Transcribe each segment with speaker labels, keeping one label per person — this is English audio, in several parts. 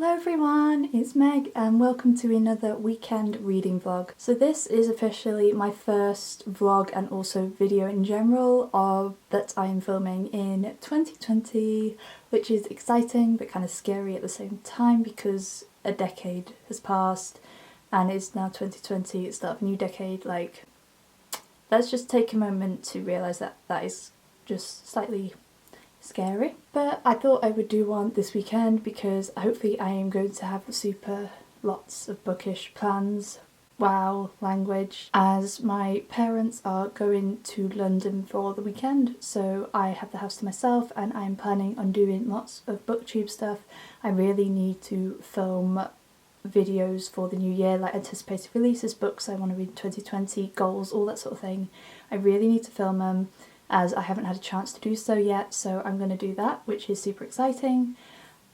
Speaker 1: Hello everyone, it's Meg and welcome to another weekend reading vlog. So this is officially my first vlog and also video in general that I am filming in 2020, which is exciting but kind of scary at the same time because a decade has passed and it's now 2020, it's the start of a new decade. Like, let's just take a moment to realise that that is just slightly scary. But I thought I would do one this weekend because hopefully I am going to have super lots of bookish plans. Wow, language. As my parents are going to London for the weekend, so I have the house to myself and I'm planning on doing lots of BookTube stuff. I really need to film videos for the new year, like anticipated releases, books I want to read in 2020, goals, all that sort of thing. I really need to film them, as I haven't had a chance to do so yet, so I'm going to do that, which is super exciting.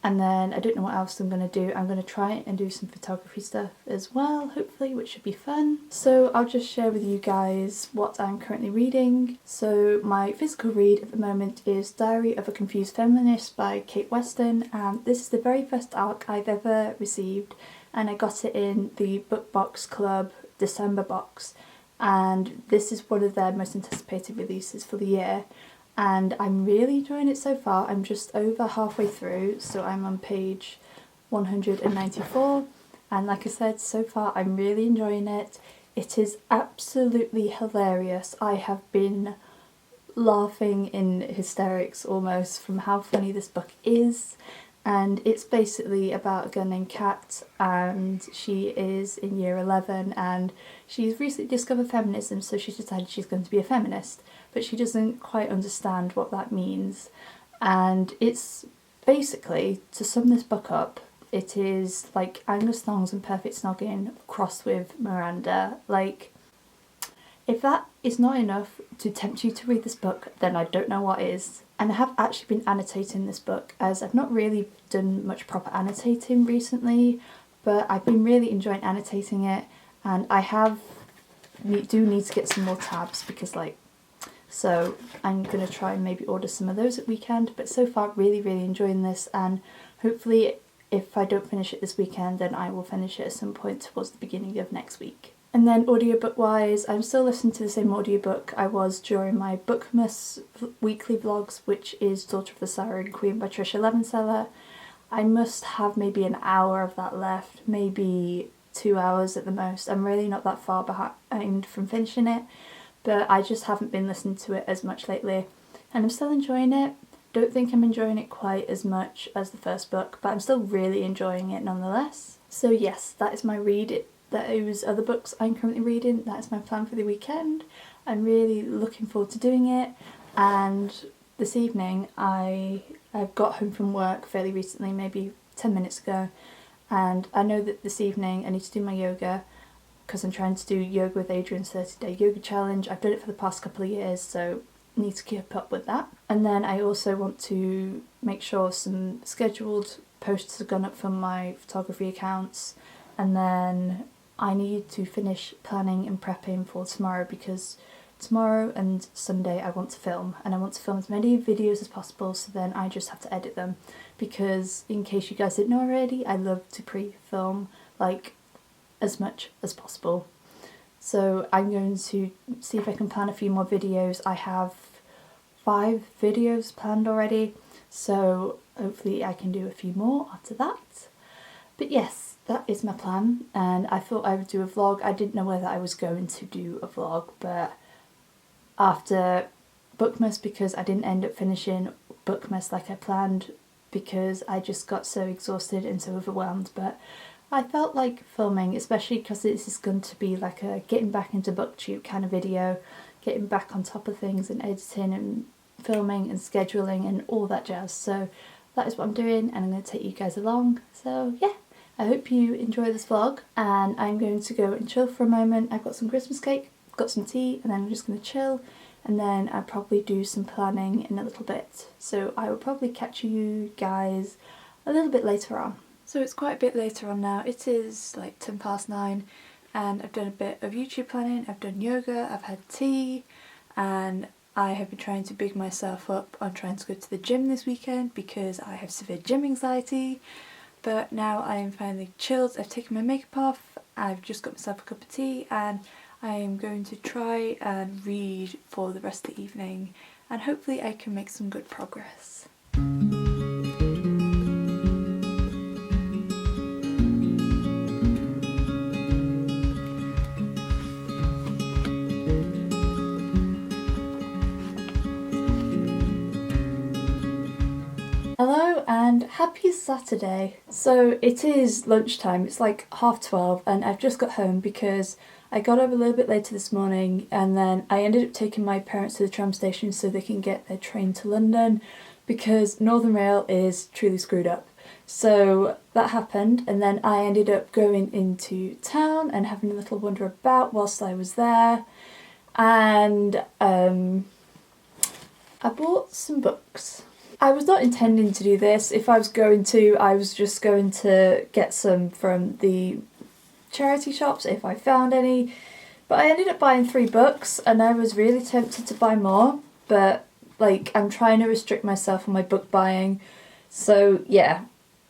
Speaker 1: And then I don't know what else I'm going to do. I'm going to try and do some photography stuff as well, hopefully, which should be fun. So I'll just share with you guys what I'm currently reading. So my physical read at the moment is Diary of a Confused Feminist by Kate Weston, and this is the very first ARC I've ever received, and I got it in the Book Box Club December box. And this is one of their most anticipated releases for the year, and I'm really enjoying it so far. I'm just over halfway through, so I'm on page 194, and like I said, so far I'm really enjoying it. It is absolutely hilarious. I have been laughing in hysterics almost from how funny this book is. And it's basically about a girl named Kat, and she is in year 11 and she's recently discovered feminism, so she's decided she's going to be a feminist, but she doesn't quite understand what that means. And it's basically, to sum this book up, it is like Angus Thongs and Perfect Snogging crossed with Miranda. Like, if that is not enough to tempt you to read this book, then I don't know what is. And I have actually been annotating this book, as I've not really done much proper annotating recently, but I've been really enjoying annotating it, and I do need to get some more tabs because so I'm going to try and maybe order some of those at weekend. But so far really enjoying this, and hopefully if I don't finish it this weekend then I will finish it at some point towards the beginning of next week. And then audiobook wise, I'm still listening to the same audiobook I was during my Bookmas weekly vlogs, which is Daughter of the Siren Queen by Trisha Levenseller. I must have maybe an hour of that left, maybe 2 hours at the most. I'm really not that far behind from finishing it, but I just haven't been listening to it as much lately. And I'm still enjoying it. Don't think I'm enjoying it quite as much as the first book, but I'm still really enjoying it nonetheless. So yes, that is my read. Those other books I'm currently reading, that is my plan for the weekend. I'm really looking forward to doing it. And this evening I've got home from work fairly recently, maybe 10 minutes ago, and I know that this evening I need to do my yoga because I'm trying to do Yoga with Adrian's 30-day yoga challenge. I've done it for the past couple of years, so I need to keep up with that. And then I also want to make sure some scheduled posts have gone up from my photography accounts, and then I need to finish planning and prepping for tomorrow, because tomorrow and Sunday I want to film, and I want to film as many videos as possible, so then I just have to edit them, because in case you guys didn't know already, I love to pre-film like as much as possible. So I'm going to see if I can plan a few more videos. I have 5 videos planned already, so hopefully I can do a few more after that. But yes, that is my plan, and I thought I would do a vlog. I didn't know whether I was going to do a vlog, but after Bookmas, because I didn't end up finishing Bookmas like I planned because I just got so exhausted and so overwhelmed, but I felt like filming, especially because this is going to be like a getting back into BookTube kind of video, getting back on top of things and editing and filming and scheduling and all that jazz. So that is what I'm doing, and I'm going to take you guys along. So yeah, I hope you enjoy this vlog, and I'm going to go and chill for a moment. I've got some Christmas cake, got some tea, and then I'm just going to chill, and then I'll probably do some planning in a little bit. So I will probably catch you guys a little bit later on. So it's quite a bit later on now. It is like 9:10, and I've done a bit of YouTube planning, I've done yoga, I've had tea, and I have been trying to big myself up on trying to go to the gym this weekend because I have severe gym anxiety. but now I am finally chilled. I've taken my makeup off, I've just got myself a cup of tea, and I am going to try and read for the rest of the evening, and hopefully I can make some good progress. Hello and happy Saturday. So it is lunchtime, it's like 12:30, and I've just got home because I got up a little bit later this morning, and then I ended up taking my parents to the tram station so they can get their train to London because Northern Rail is truly screwed up. So that happened, and then I ended up going into town and having a little wander about whilst I was there, and I bought some books. I was not intending to do this. If I was going to, I was just going to get some from the charity shops if I found any. But I ended up buying 3 books, and I was really tempted to buy more, but like I'm trying to restrict myself on my book buying. So yeah,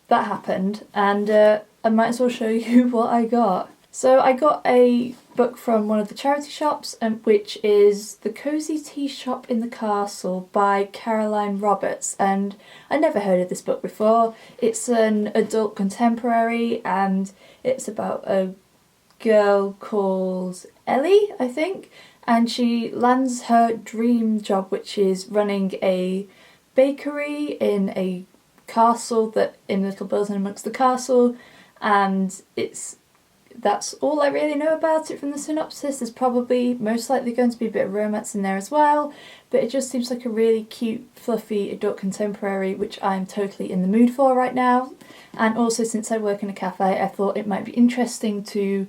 Speaker 1: that happened, and I might as well show you what I got. So I got a book from one of the charity shops, which is The Cozy Tea Shop in the Castle by Caroline Roberts, and I never heard of this book before. It's an adult contemporary, and it's about a girl called Ellie, I think, and she lands her dream job, which is running a bakery in a castle, that in a little building amongst the castle, and that's all I really know about it from the synopsis. There's probably most likely going to be a bit of romance in there as well, but it just seems like a really cute, fluffy adult contemporary, which I'm totally in the mood for right now. And also, since I work in a cafe, I thought it might be interesting to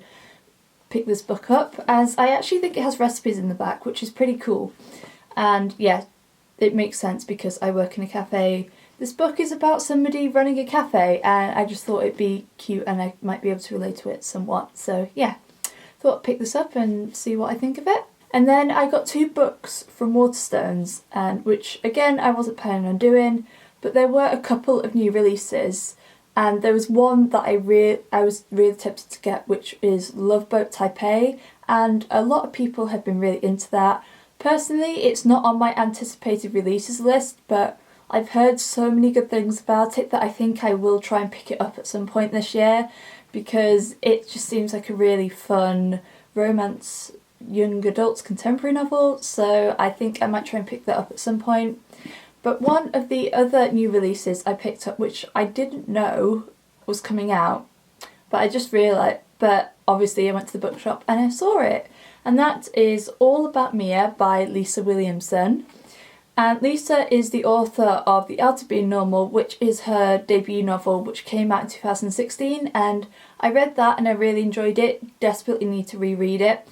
Speaker 1: pick this book up, as I actually think it has recipes in the back, which is pretty cool. And yeah, it makes sense because I work in a cafe. This book is about somebody running a cafe, and I just thought it'd be cute and I might be able to relate to it somewhat. So yeah, thought I'd pick this up and see what I think of it. And then I got 2 books from Waterstones, and which again I wasn't planning on doing, but there were a couple of new releases, and there was one that I was really tempted to get, which is Love Boat Taipei, and a lot of people have been really into that. Personally, it's not on my anticipated releases list, but I've heard so many good things about it that I think I will try and pick it up at some point this year, because it just seems like a really fun romance young adults contemporary novel, so I think I might try and pick that up at some point. But one of the other new releases I picked up, which I didn't know was coming out, but I just realised, but obviously I went to the bookshop and I saw it, and that is All About Mia by Lisa Williamson. And Lisa is the author of The Art of Being Normal, which is her debut novel, which came out in 2016, and I read that and I really enjoyed it, desperately need to reread it.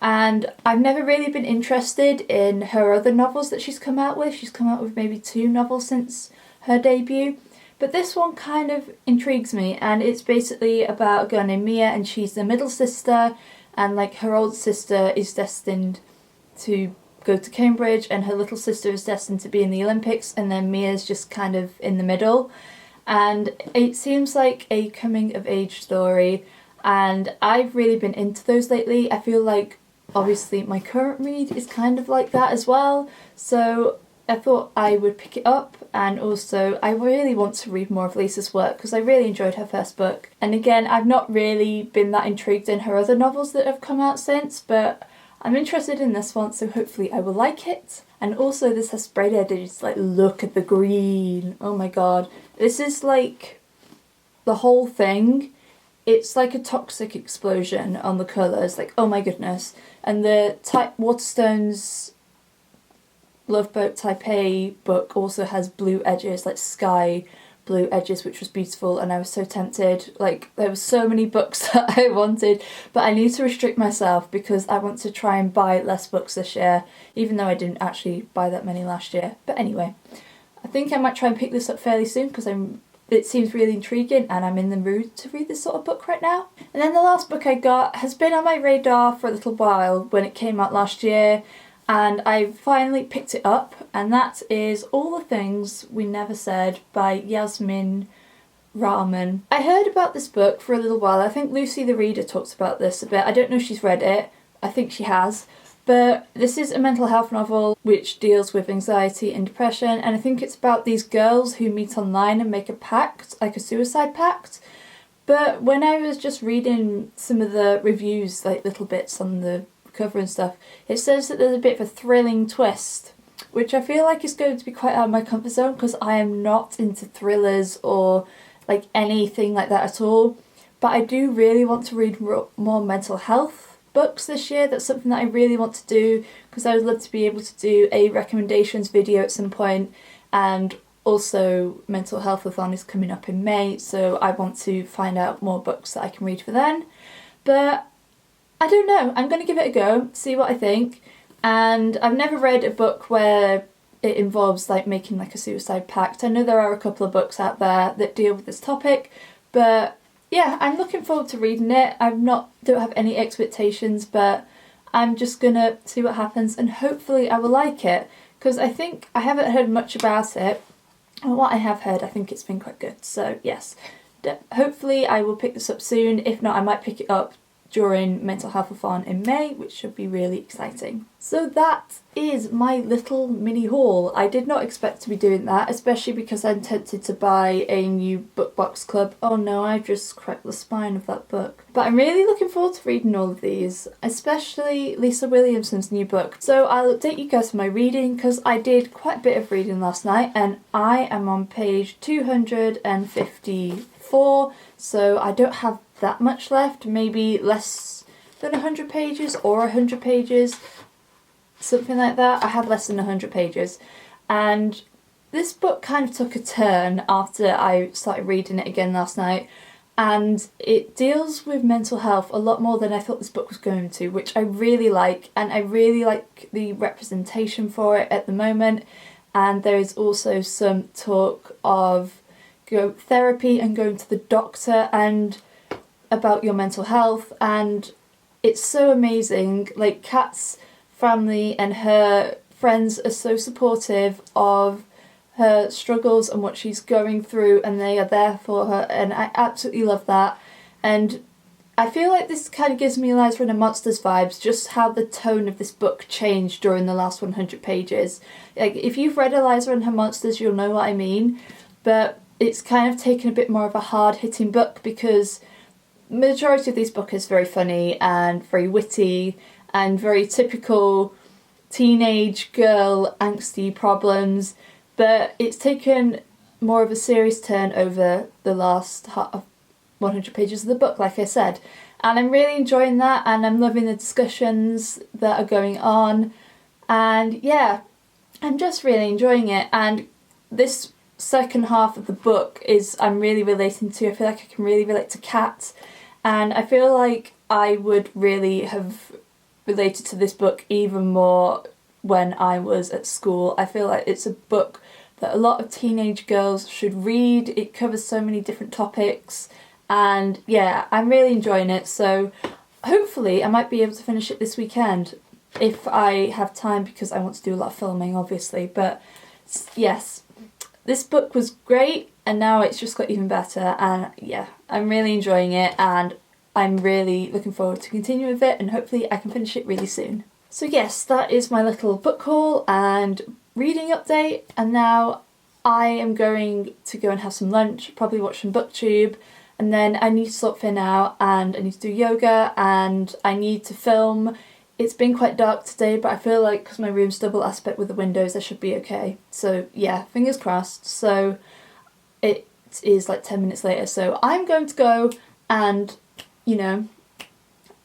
Speaker 1: And I've never really been interested in her other novels that she's come out with. She's come out with maybe 2 novels since her debut, but this one kind of intrigues me, and it's basically about a girl named Mia, and she's the middle sister, and like her older sister is destined to go to Cambridge, and her little sister is destined to be in the Olympics, and then Mia's just kind of in the middle. And it seems like a coming of age story, and I've really been into those lately. I feel like obviously my current read is kind of like that as well, so I thought I would pick it up. And also I really want to read more of Lisa's work because I really enjoyed her first book, and again I've not really been that intrigued in her other novels that have come out since, but I'm interested in this one, so hopefully I will like it. And also this has sprayed edges, like look at the green, oh my god. This is like the whole thing. It's like a toxic explosion on the colours, like oh my goodness. And the Waterstones Love Boat Taipei book also has blue edges, like sky blue edges, which was beautiful, and I was so tempted. Like there were so many books that I wanted, but I need to restrict myself because I want to try and buy less books this year, even though I didn't actually buy that many last year. But anyway, I think I might try and pick this up fairly soon because it seems really intriguing and I'm in the mood to read this sort of book right now. And then the last book I got has been on my radar for a little while when it came out last year, and I finally picked it up, and that is All the Things We Never Said by Yasmin ramen. I heard about this book for a little while. I think Lucy the Reader talks about this a bit. I don't know if she's read it. I think she has. But this is a mental health novel which deals with anxiety and depression, and I think it's about these girls who meet online and make a pact, like a suicide pact. But when I was just reading some of the reviews, like little bits on the cover and stuff, it says that there's a bit of a thrilling twist, which I feel like is going to be quite out of my comfort zone because I am not into thrillers or like anything like that at all. But I do really want to read more mental health books this year. That's something that I really want to do because I would love to be able to do a recommendations video at some point, and also mental health-a-thon is coming up in May, so I want to find out more books that I can read for then. But I don't know, I'm going to give it a go, see what I think. And I've never read a book where it involves like making like a suicide pact. I know there are a couple of books out there that deal with this topic, but yeah, I'm looking forward to reading it. Don't have any expectations, but I'm just gonna see what happens and hopefully I will like it, because I think I haven't heard much about it, and what I have heard I think it's been quite good. So yes, hopefully I will pick this up soon. If not, I might pick it up during Mental Health-a-thon in May, which should be really exciting. So that is my little mini haul. I did not expect to be doing that, especially because I'm tempted to buy a new book box club. Oh no, I've just cracked the spine of that book. But I'm really looking forward to reading all of these, especially Lisa Williamson's new book. So I'll update you guys on my reading, because I did quite a bit of reading last night and I am on page 254, so I don't have that much left, maybe less than 100 pages or 100 pages, something like that. I have less than 100 pages, and this book kind of took a turn after I started reading it again last night, and it deals with mental health a lot more than I thought this book was going to, which I really like, and I really like the representation for it at the moment. And there is also some talk of therapy and going to the doctor and about your mental health, and it's so amazing. Like, Kat's family and her friends are so supportive of her struggles and what she's going through, and they are there for her, and I absolutely love that. And I feel like this kind of gives me Eliza and the Monsters vibes, just how the tone of this book changed during the last 100 pages. Like, if you've read Eliza and her Monsters, you'll know what I mean, but it's kind of taken a bit more of a hard-hitting book, because majority of these books is very funny and very witty and very typical teenage girl angsty problems, but it's taken more of a serious turn over the last 100 pages of the book, like I said, and I'm really enjoying that, and I'm loving the discussions that are going on, and yeah, I'm just really enjoying it. And this second half of the book I'm really relating to. I feel like I can really relate to Kat, and I feel like I would really have related to this book even more when I was at school. I feel like it's a book that a lot of teenage girls should read. It covers so many different topics, and yeah, I'm really enjoying it. So hopefully I might be able to finish it this weekend if I have time, because I want to do a lot of filming obviously. But yes, this book was great, and now it's just got even better, and yeah, I'm really enjoying it, and I'm really looking forward to continuing with it, and hopefully I can finish it really soon. So yes, that is my little book haul and reading update, and now I am going to go and have some lunch, probably watch some BookTube, and then I need to sort Finn out, and I need to do yoga, and I need to film. It's been quite dark today, but I feel like because my room's double aspect with the windows, I should be okay. So yeah, fingers crossed. So it is like 10 minutes later, so I'm going to go and, you know,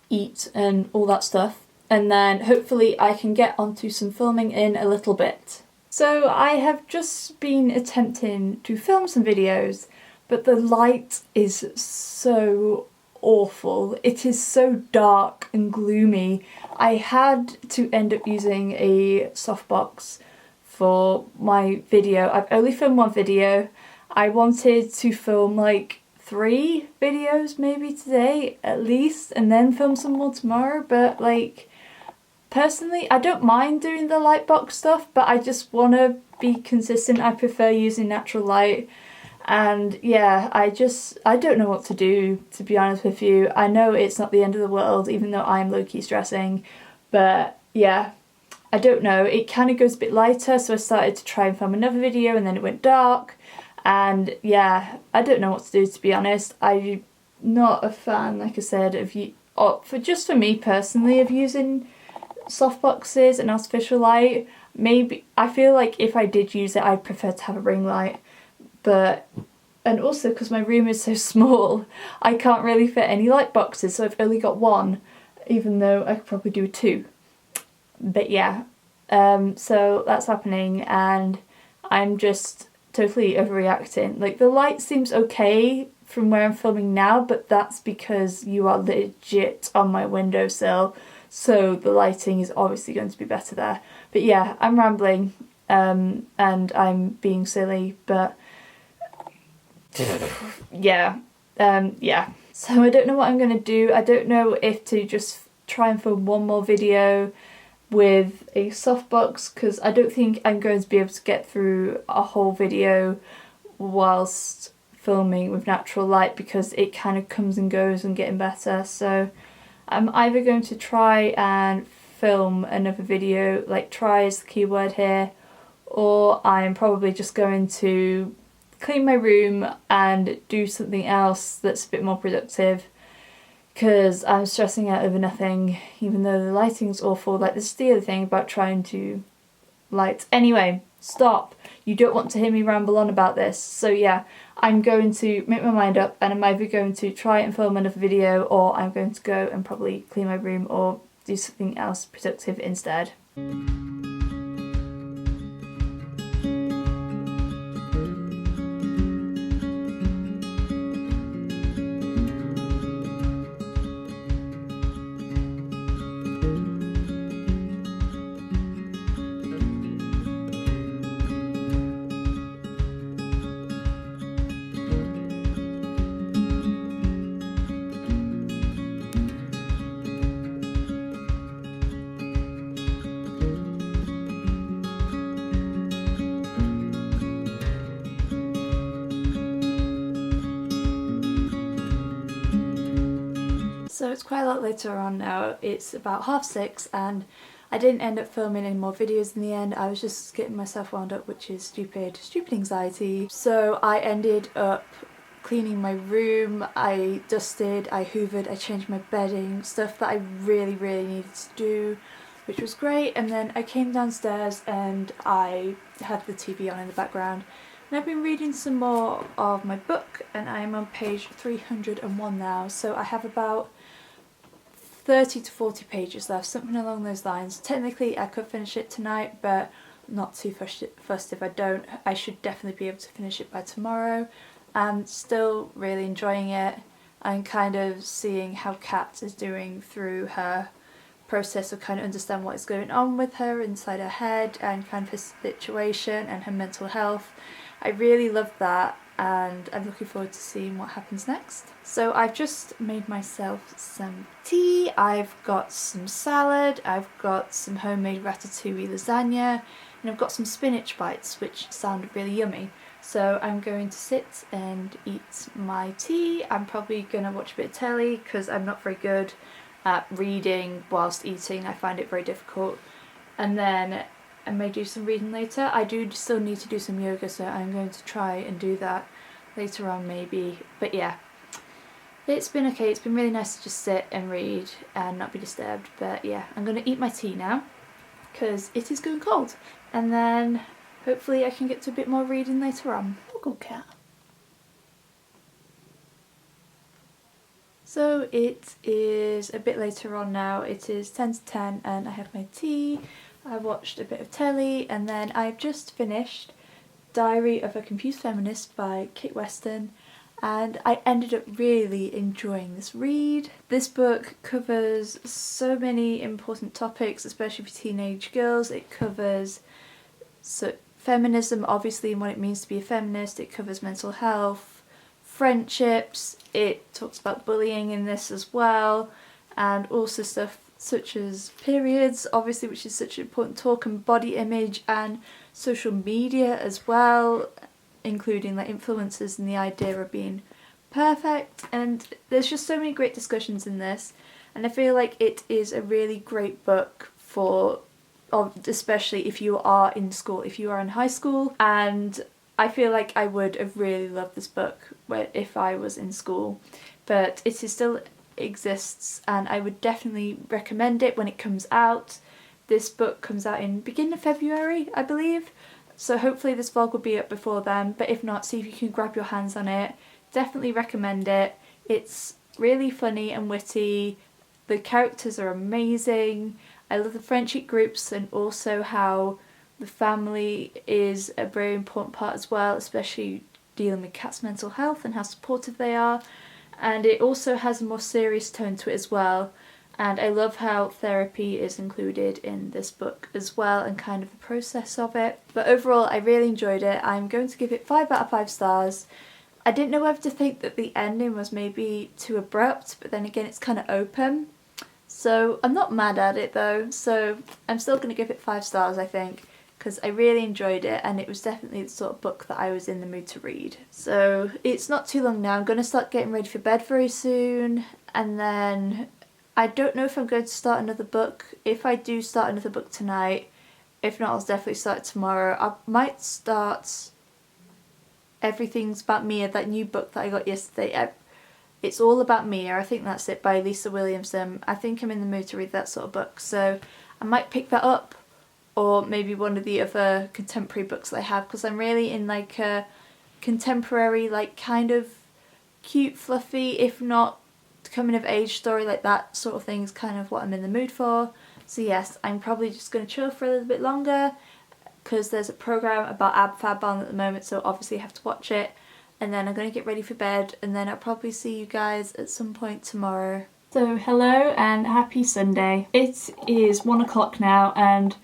Speaker 1: eat and all that stuff, and then hopefully I can get onto some filming in a little bit. So I have just been attempting to film some videos, but the light is so awful. It is so dark and gloomy. I had to end up using a softbox for my video. I've only filmed one video. I wanted to film like 3 videos maybe today at least, and then film some more tomorrow, but like, personally I don't mind doing the light box stuff, but I just want to be consistent. I prefer using natural light, And yeah, I don't know what to do, to be honest with you. I know it's not the end of the world, even though I'm low-key stressing, but yeah, I don't know. It kind of goes a bit lighter, so I started to try and film another video and then it went dark. And yeah, I don't know what to do, to be honest. I'm not a fan, like I said, for me personally, of using softboxes and artificial light. Maybe, I feel like if I did use it, I'd prefer to have a ring light. But, and also because my room is so small, I can't really fit any light boxes, so I've only got one, even though I could probably do two. But yeah, so that's happening, and I'm just totally overreacting. Like, the light seems okay from where I'm filming now, but that's because you are legit on my windowsill, so the lighting is obviously going to be better there. But yeah, I'm rambling, and I'm being silly, but yeah, yeah. So I don't know what I'm gonna do. I don't know if to just try and film one more video with a softbox, because I don't think I'm going to be able to get through a whole video whilst filming with natural light, because it kind of comes and goes and getting better. So I'm either going to try and film another video, like try is the keyword here, or I'm probably just going to clean my room and do something else that's a bit more productive, because I'm stressing out over nothing, even though the lighting's awful. Like, this is the other thing about trying to light. Anyway, stop. You don't want to hear me ramble on about this. So yeah, I'm going to make my mind up, and I'm either going to try and film another video, or I'm going to go and probably clean my room or do something else productive instead. So it's quite a lot later on now. It's about 6:30, and I didn't end up filming any more videos in the end. I was just getting myself wound up, which is stupid anxiety. So I ended up cleaning my room. I dusted, I hoovered, I changed my bedding, stuff that I really needed to do, which was great. And then I came downstairs and I had the TV on in the background. And I've been reading some more of my book, and I'm on page 301 now, so I have about 30 to 40 pages left, something along those lines. Technically I could finish it tonight, but not too fussed if I don't. I should definitely be able to finish it by tomorrow. I'm still really enjoying it. I'm kind of seeing how Kat is doing through her process of kind of understand what is going on with her inside her head, and kind of her situation and her mental health. I really love that, and I'm looking forward to seeing what happens next. So I've just made myself some tea, I've got some salad, I've got some homemade ratatouille lasagna, and I've got some spinach bites which sound really yummy. So I'm going to sit and eat my tea. I'm probably going to watch a bit of telly, because I'm not very good at reading whilst eating. I find it very difficult. And then I may do some reading later. I do still need to do some yoga, so I'm going to try and do that later on maybe. But yeah, it's been okay. It's been really nice to just sit and read and not be disturbed. But yeah, I'm going to eat my tea now, because it is going cold. And then hopefully I can get to a bit more reading later on. Oh, good cat. So it is a bit later on now. It is 10 to 10 and I have my tea. I watched a bit of telly, and then I've just finished Diary of a Confused Feminist by Kate Weston, and I ended up really enjoying this read. This book covers so many important topics, especially for teenage girls. It covers feminism, obviously, and what it means to be a feminist. It covers mental health, friendships, it talks about bullying in this as well, and also stuff such as periods, obviously, which is such an important talk, and body image and social media as well. including like influences and the idea of being perfect, and there's just so many great discussions in this, and I feel like it is a really great book for, especially if you are in school, if you are in high school, and I feel like I would have really loved this book if I was in school, but it is still exists and I would definitely recommend it when it comes out. This book comes out in beginning of February, I believe, so hopefully this vlog will be up before then, but if not, see if you can grab your hands on it. Definitely recommend it. It's really funny and witty, the characters are amazing, I love the friendship groups and also how the family is a very important part as well, especially dealing with Kat's mental health and how supportive they are, and it also has a more serious tone to it as well. And I love how therapy is included in this book as well and kind of the process of it. But overall, I really enjoyed it. I'm going to give it 5 out of 5 stars. I didn't know whether to think that the ending was maybe too abrupt, but then again it's kind of open. So I'm not mad at it though, so I'm still going to give it 5 stars I think, because I really enjoyed it and it was definitely the sort of book that I was in the mood to read. So it's not too long now, I'm going to start getting ready for bed very soon, and then I don't know if I'm going to start another book. If I do start another book tonight, if not I'll definitely start it tomorrow. I might start Everything's About Mia, that new book that I got yesterday. It's All About Mia, I think that's it, by Lisa Williamson. I think I'm in the mood to read that sort of book, so I might pick that up, or maybe one of the other contemporary books that I have, because I'm really in like a contemporary, like kind of cute, fluffy, if not coming of age story, like that sort of thing is kind of what I'm in the mood for. So yes, I'm probably just going to chill for a little bit longer, because there's a programme about Ab Fab on at the moment, so obviously I have to watch it, and then I'm going to get ready for bed, and then I'll probably see you guys at some point tomorrow. So hello and happy Sunday. It is 1 o'clock now and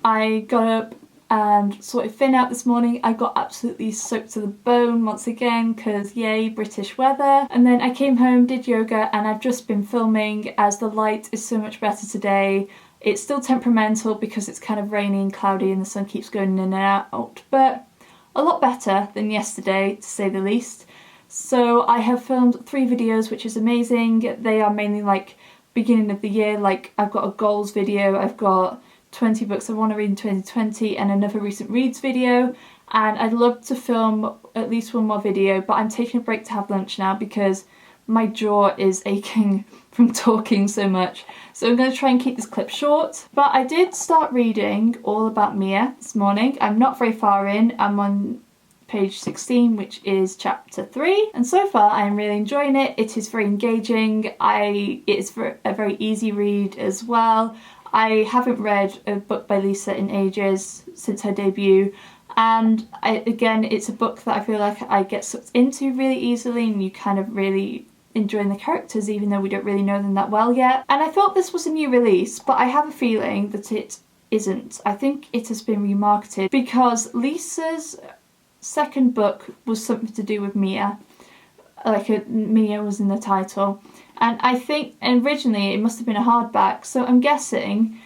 Speaker 1: I got up and sorted Finn out this morning. I got absolutely soaked to the bone once again because yay, British weather. And then I came home, did yoga, and I've just been filming as the light is so much better today. It's still temperamental because it's kind of rainy and cloudy and the sun keeps going in and out, but a lot better than yesterday to say the least. So I have filmed 3 videos, which is amazing. They are mainly like beginning of the year, like I've got a goals video, I've got 20 books I want to read in 2020 and another recent reads video, and I'd love to film at least one more video, but I'm taking a break to have lunch now because my jaw is aching from talking so much. So I'm going to try and keep this clip short. But I did start reading All About Mia this morning. I'm not very far in. I'm on page 16, which is chapter 3, and so far I'm really enjoying it. It is very engaging. It's a very easy read as well. I haven't read a book by Lisa in ages, since her debut, and again it's a book that I feel like I get sucked into really easily, and you kind of really enjoying the characters even though we don't really know them that well yet. And I thought this was a new release, but I have a feeling that it isn't. I think it has been remarketed because Lisa's second book was something to do with Mia, like Mia was in the title, and I think originally it must have been a hardback, so I'm guessing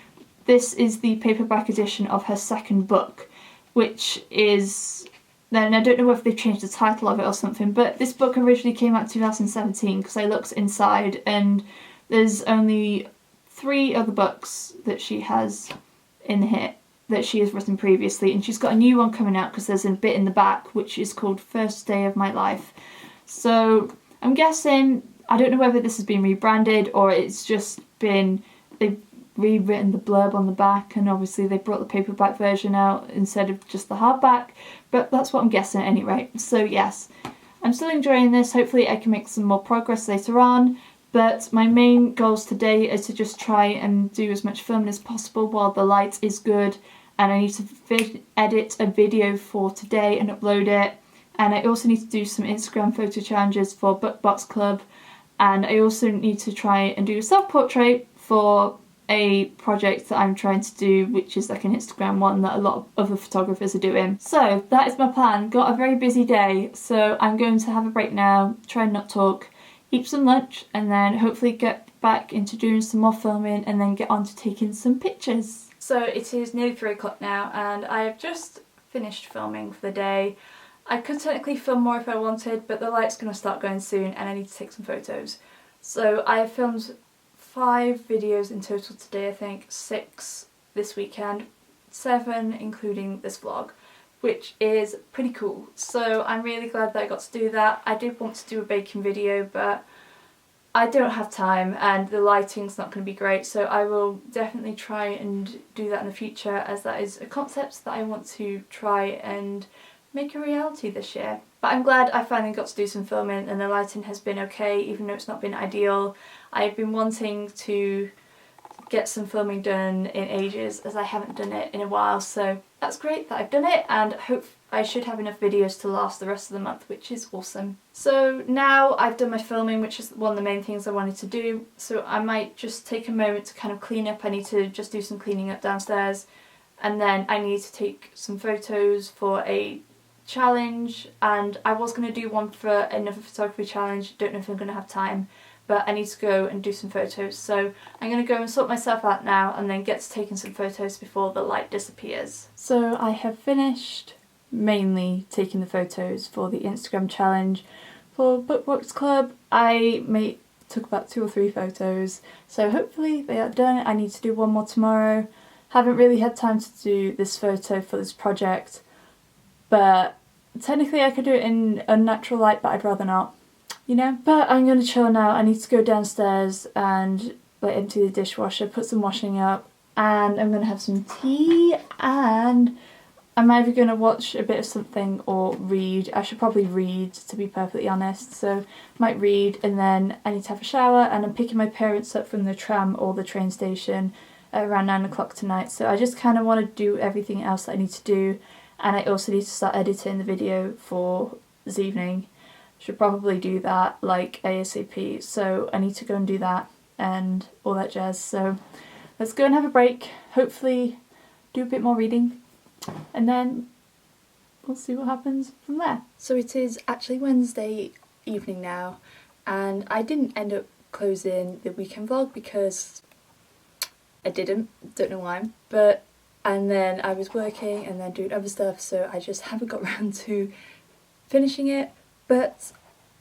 Speaker 1: this is the paperback edition of her second book, which is, then I don't know if they've changed the title of it or something, but this book originally came out in 2017 because I looked inside and there's only 3 other books that she has in here that she has written previously, and she's got a new one coming out because there's a bit in the back which is called First Day of My Life. So I'm guessing, I don't know whether this has been rebranded or it's just been, they've rewritten the blurb on the back and obviously they brought the paperback version out instead of just the hardback, but that's what I'm guessing at any rate. So yes, I'm still enjoying this. Hopefully I can make some more progress later on, but my main goals today is to just try and do as much filming as possible while the light is good, and I need to edit a video for today and upload it, and I also need to do some Instagram photo challenges for Book Box Club, and I also need to try and do a self-portrait for a project that I'm trying to do, which is like an Instagram one that a lot of other photographers are doing. So that is my plan. Got a very busy day, so I'm going to have a break now, try and not talk, eat some lunch, and then hopefully get back into doing some more filming and then get on to taking some pictures. So it is nearly 3 o'clock now and I have just finished filming for the day. I could technically film more if I wanted, but the light's going to start going soon and I need to take some photos. So I have filmed 5 videos in total today, I think, 6 this weekend, 7 including this vlog, which is pretty cool. So I'm really glad that I got to do that. I did want to do a baking video, but I don't have time and the lighting's not going to be great, so I will definitely try and do that in the future, as that is a concept that I want to try and make a reality this year. But I'm glad I finally got to do some filming and the lighting has been okay, even though it's not been ideal. I've been wanting to get some filming done in ages, as I haven't done it in a while, so that's great that I've done it, and hope I should have enough videos to last the rest of the month, which is awesome. So now I've done my filming, which is one of the main things I wanted to do, so I might just take a moment to kind of clean up. I need to just do some cleaning up downstairs, and then I need to take some photos for a challenge, and I was going to do one for another photography challenge. Don't know if I'm going to have time, but I need to go and do some photos, so I'm going to go and sort myself out now and then get to taking some photos before the light disappears. So I have finished mainly taking the photos for the Instagram challenge. For Bookbox Club I took about 2 or 3 photos, so hopefully they are done. I need to do one more tomorrow. Haven't really had time to do this photo for this project, but technically I could do it in unnatural light, but I'd rather not, you know. But I'm going to chill now. I need to go downstairs and empty the dishwasher, put some washing up, and I'm going to have some tea, and I'm either going to watch a bit of something or read. I should probably read, to be perfectly honest, so might read, and then I need to have a shower, and I'm picking my parents up from the tram or the train station at around 9 o'clock tonight, so I just kind of want to do everything else that I need to do, and I also need to start editing the video for this evening. Should probably do that like ASAP, so I need to go and do that and all that jazz. So let's go and have a break, hopefully do a bit more reading, and then we'll see what happens from there. So it is actually Wednesday evening now, and I didn't end up closing the weekend vlog because I don't know why, and then I was working and then doing other stuff, so I just haven't got around to finishing it. But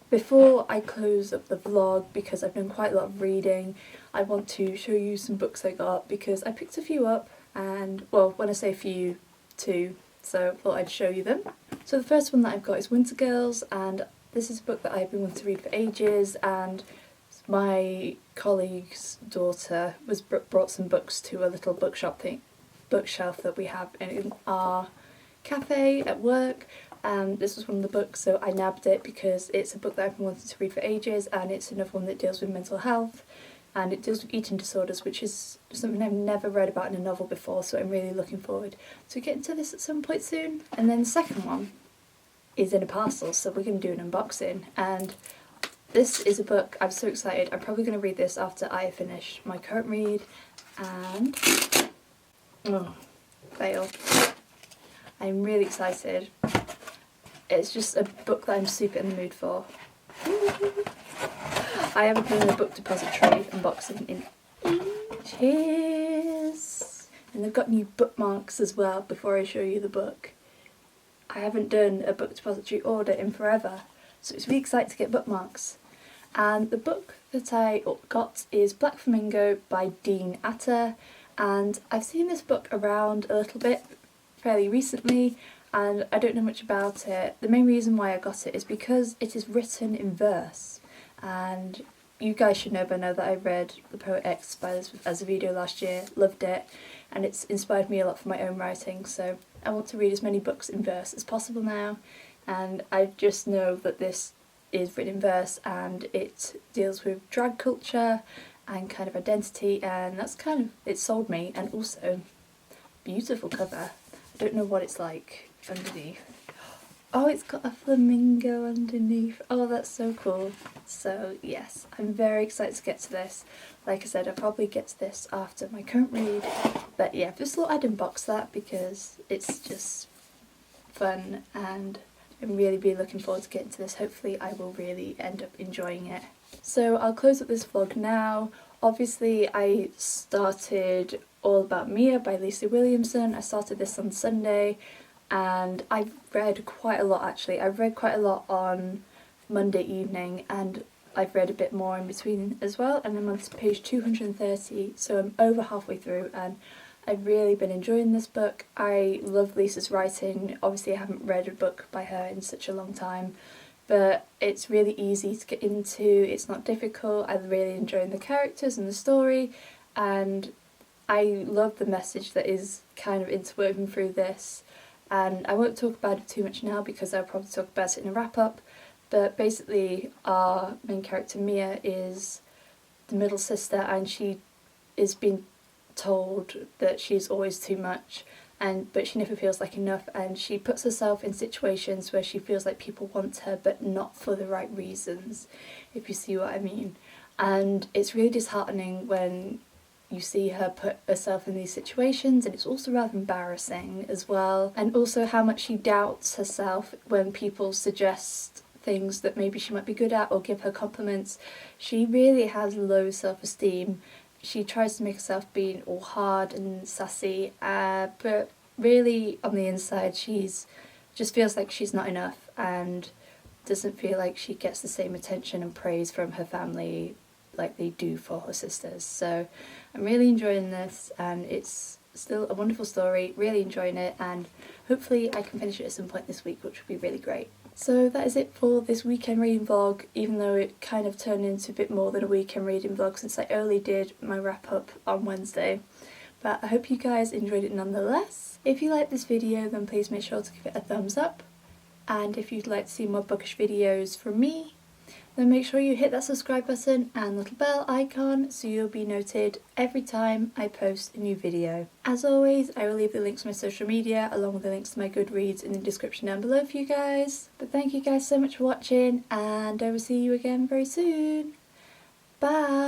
Speaker 1: before I close up the vlog, because I've done quite a lot of reading, I want to show you some books I got, because I picked a few up, and well, when I say a few, 2, so I thought I'd show you them. So the first one that I've got is Winter Girls, and this is a book that I've been wanting to read for ages, and my colleague's daughter brought some books to a little bookshelf that we have in our cafe at work. This was one of the books, so I nabbed it because it's a book that I've been wanting to read for ages, and it's another one that deals with mental health, and it deals with eating disorders, which is something I've never read about in a novel before, so I'm really looking forward to getting to this at some point soon. And then the second one is in a parcel, so we're going to do an unboxing, and this is a book I'm so excited. I'm probably going to read this after I finish my current read, and oh, fail. I'm really excited. It's just a book that I'm super in the mood for. I haven't done a book depository unboxing in ages. And they've got new bookmarks as well before I show you the book. I haven't done a book depository order in forever, so it's really exciting to get bookmarks. And the book that I got is Black Flamingo by Dean Atter, and I've seen this book around a little bit fairly recently, and I don't know much about it. The main reason why I got it is because it is written in verse, and you guys should know by now that I read The Poet X by as a video last year, loved it, and it's inspired me a lot for my own writing, so I want to read as many books in verse as possible now, and I just know that this is written in verse and it deals with drag culture and kind of identity, and that's kind of, it sold me. And also, beautiful cover. I don't know what it's like underneath. Oh, it's got a flamingo underneath. Oh, that's so cool. So yes, I'm very excited to get to this. Like I said, I'll probably get to this after my current read, but yeah, just thought I'd unbox that because it's just fun, and I'm really looking forward to getting to this. Hopefully I will really end up enjoying it. So I'll close up this vlog now. Obviously I started All About Mia by Lisa Williamson. I started this on Sunday. and I've read quite a lot actually. I've read quite a lot on Monday evening, and I've read a bit more in between as well, and I'm on page 230, so I'm over halfway through, and I've really been enjoying this book. I love Lisa's writing. Obviously I haven't read a book by her in such a long time, but it's really easy to get into, it's not difficult. I'm really enjoying the characters and the story, and I love the message that is kind of interwoven through this. And I won't talk about it too much now because I'll probably talk about it in a wrap-up, but basically our main character Mia is the middle sister, and she is being told that she's always too much, but she never feels like enough, and she puts herself in situations where she feels like people want her but not for the right reasons, if you see what I mean. And it's really disheartening when you see her put herself in these situations, and it's also rather embarrassing as well, and also how much she doubts herself when people suggest things that maybe she might be good at or give her compliments. She really has low self-esteem. She tries to make herself being all hard and sassy, but really on the inside she's just feels like she's not enough and doesn't feel like she gets the same attention and praise from her family like they do for her sisters. So I'm really enjoying this, and it's still a wonderful story, really enjoying it, and hopefully I can finish it at some point this week, which would be really great. So that is it for this weekend reading vlog, even though it kind of turned into a bit more than a weekend reading vlog since I only did my wrap up on Wednesday. But I hope you guys enjoyed it nonetheless. If you liked this video, then please make sure to give it a thumbs up, and if you'd like to see more bookish videos from me, then make sure you hit that subscribe button and little bell icon so you'll be noted every time I post a new video. As always, I will leave the links to my social media along with the links to my Goodreads in the description down below for you guys. But thank you guys so much for watching, and I will see you again very soon. Bye!